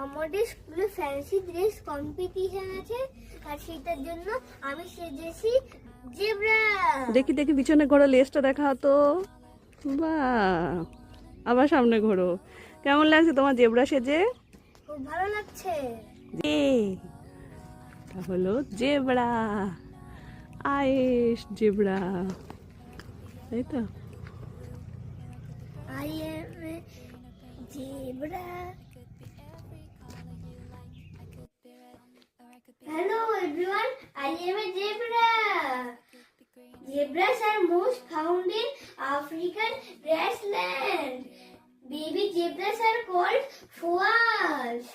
আমাদের স্কুলে fancy dress competition আছে, আর সেটার জন্য আমি সেজেছি জেব্রা। দেখি দেখি পিছনে ঘোরো, লেজটা দেখা তো। বাহ, আবার সামনে ঘোরো। কেমন লাগছে তোমার জেব্রা সেজে? খুব ভালো লাগছে। এটা হলো জেব্রা, আয়েশ জেব্রা, তাই তো? I am zebra. Hello everyone, I am a zebra. Zebras are most found in African grassland. Baby zebras are called foals.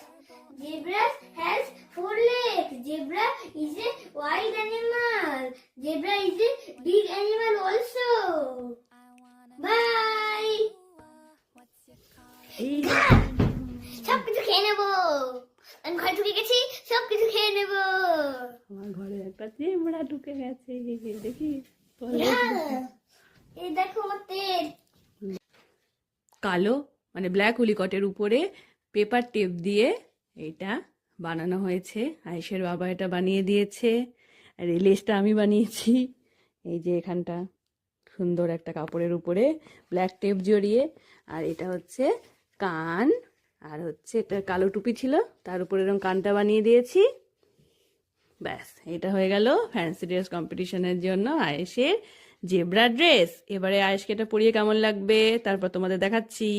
Zebras has 4 legs. Zebra is a wild animal. Zebra is a big animal also. Bye. সব কিছু খেয়ে নেবো। আমি ঘরে ঢুকে গেছি, সব কিছু খেয়ে নেবো। আমার ঘরে একটা জেব্রা ঢুকে গেছে, দেখি। এই দেখো আমার তেল। কালো মানে ব্ল্যাক উলিকটের উপরে পেপার টেপ দিয়ে এটা বানানো হয়েছে। আয়েশের বাবা এটা বানিয়ে দিয়েছে, আর এই লেসটা আমি বানিয়েছি। এই যে এখানটা সুন্দর একটা কাপড়ের উপরে ব্ল্যাক টেপ জড়িয়ে, আর এটা হচ্ছে কান, আর হচ্ছে এটা কালো টুপি ছিল, তার উপরে এরকম কানটা বানিয়ে দিয়েছি। ব্যাস, এটা হয়ে গেল ফ্যান্সি ড্রেস কম্পিটিশনের জন্য আয়েশের জেব্রা ড্রেস। এবারে আয়েশকে এটা পরিয়ে কেমন লাগবে তারপর তোমাদের দেখাচ্ছি।